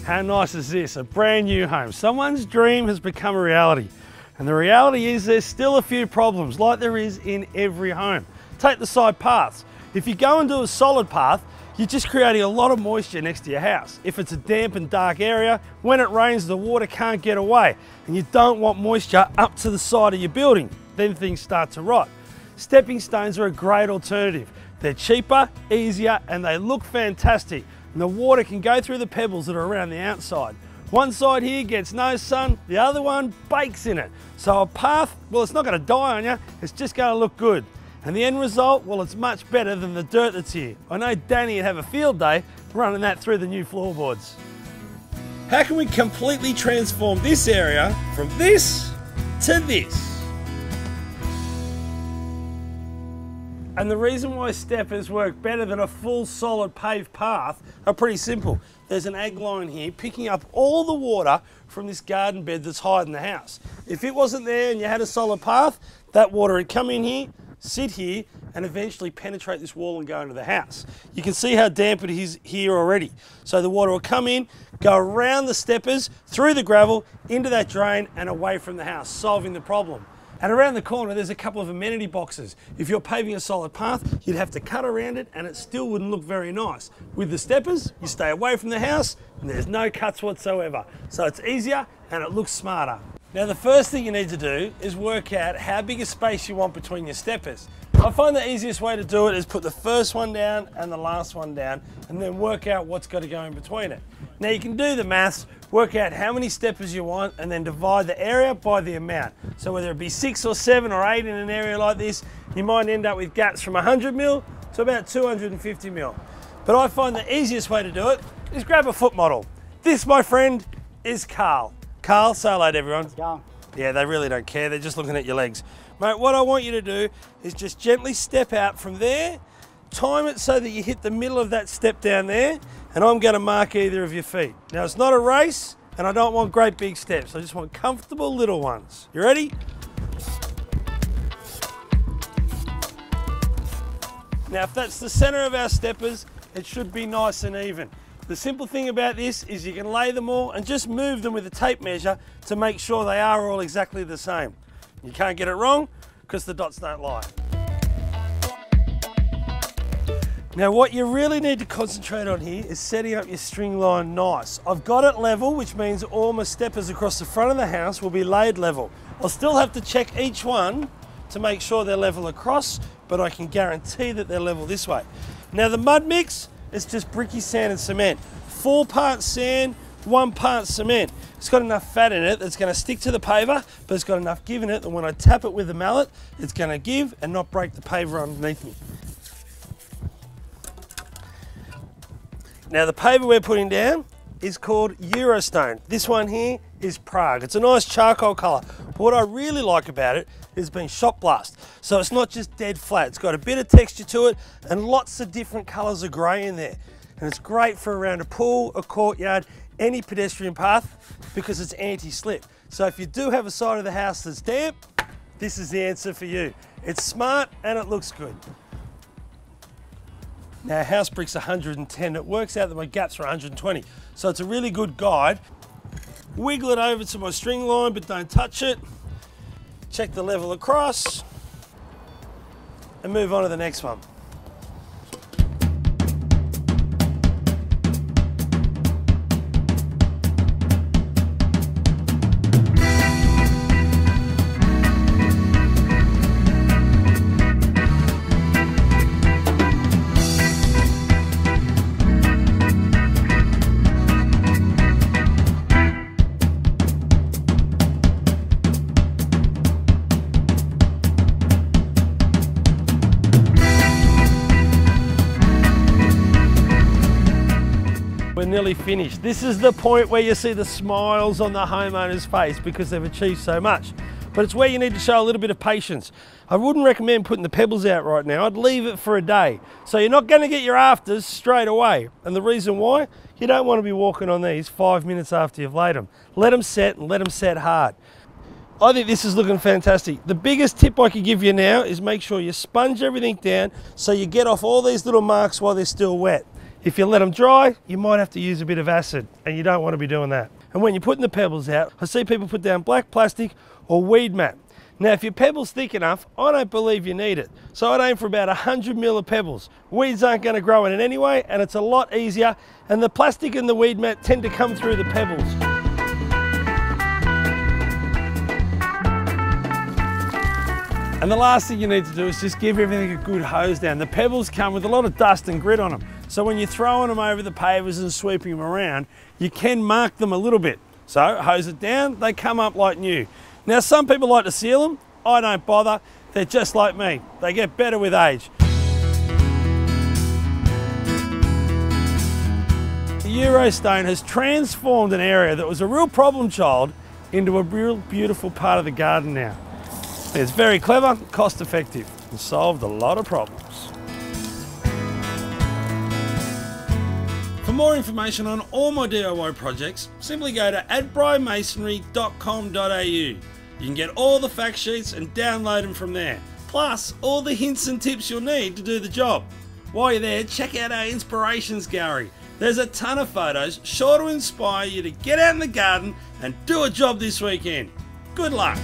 How nice is this? A brand new home. Someone's dream has become a reality. And the reality is there's still a few problems like there is in every home. Take the side paths. If you go and do a solid path, you're just creating a lot of moisture next to your house. If it's a damp and dark area, when it rains, the water can't get away. And you don't want moisture up to the side of your building. Then things start to rot. Stepping stones are a great alternative. They're cheaper, easier, and they look fantastic. And the water can go through the pebbles that are around the outside. One side here gets no sun, the other one bakes in it. So a path, well, it's not going to die on you, it's just going to look good. And the end result, well, it's much better than the dirt that's here. I know Danny would have a field day running that through the new floorboards. How can we completely transform this area from this to this? And the reason why steppers work better than a full solid paved path are pretty simple. There's an ag line here picking up all the water from this garden bed that's hiding the house. If it wasn't there and you had a solid path, that water would come in here, sit here, and eventually penetrate this wall and go into the house. You can see how damp it is here already. So the water will come in, go around the steppers, through the gravel, into that drain and away from the house, solving the problem. And around the corner, there's a couple of amenity boxes. If you're paving a solid path, you'd have to cut around it and it still wouldn't look very nice. With the steppers, you stay away from the house and there's no cuts whatsoever. So it's easier and it looks smarter. Now the first thing you need to do is work out how big a space you want between your steppers. I find the easiest way to do it is put the first one down and the last one down and then work out what's got to go in between it. Now you can do the maths, work out how many steppers you want and then divide the area by the amount. So whether it be 6 or 7 or 8 in an area like this, you might end up with gaps from 100 mil to about 250 mil. But I find the easiest way to do it is grab a foot model. This, my friend, is Carl. Carl, say hello to everyone. How's it going? Yeah, they really don't care, they're just looking at your legs. Mate, what I want you to do is just gently step out from there, time it so that you hit the middle of that step down there, and I'm going to mark either of your feet. Now, it's not a race, and I don't want great big steps. I just want comfortable little ones. You ready? Now, if that's the center of our steppers, it should be nice and even. The simple thing about this is you can lay them all and just move them with a tape measure to make sure they are all exactly the same. You can't get it wrong because the dots don't lie. Now what you really need to concentrate on here is setting up your string line nice. I've got it level, which means all my steppers across the front of the house will be laid level. I'll still have to check each one to make sure they're level across, but I can guarantee that they're level this way. Now the mud mix, it's just bricky sand and cement. 4 parts sand, 1 part cement. It's got enough fat in it that's going to stick to the paver, but it's got enough give in it that when I tap it with the mallet, it's going to give and not break the paver underneath me. Now the paver we're putting down is called Eurostone. This one here is Prague. It's a nice charcoal colour. But what I really like about it is being shot blast. So it's not just dead flat. It's got a bit of texture to it and lots of different colours of grey in there. And it's great for around a pool, a courtyard, any pedestrian path because it's anti-slip. So if you do have a side of the house that's damp, this is the answer for you. It's smart and it looks good. Now house brick's 110, it works out that my gaps are 120. So it's a really good guide. Wiggle it over to my string line, but don't touch it. Check the level across and move on to the next one. We're nearly finished. This is the point where you see the smiles on the homeowner's face because they've achieved so much. But it's where you need to show a little bit of patience. I wouldn't recommend putting the pebbles out right now. I'd leave it for a day. So you're not going to get your afters straight away. And the reason why? You don't want to be walking on these 5 minutes after you've laid them. Let them set and let them set hard. I think this is looking fantastic. The biggest tip I could give you now is make sure you sponge everything down so you get off all these little marks while they're still wet. If you let them dry, you might have to use a bit of acid, and you don't want to be doing that. And when you're putting the pebbles out, I see people put down black plastic or weed mat. Now, if your pebble's thick enough, I don't believe you need it. So I'd aim for about 100 mil of pebbles. Weeds aren't going to grow in it anyway, and it's a lot easier, and the plastic and the weed mat tend to come through the pebbles. And the last thing you need to do is just give everything a good hose down. The pebbles come with a lot of dust and grit on them. So when you're throwing them over the pavers and sweeping them around, you can mark them a little bit. So hose it down, they come up like new. Now some people like to seal them, I don't bother, they're just like me. They get better with age. The Eurostone has transformed an area that was a real problem child into a real beautiful part of the garden now. It's very clever, cost effective, and solved a lot of problems. For more information on all my DIY projects, simply go to adbrimasonry.com.au. You can get all the fact sheets and download them from there, plus all the hints and tips you'll need to do the job. While you're there, check out our inspirations gallery. There's a ton of photos sure to inspire you to get out in the garden and do a job this weekend. Good luck!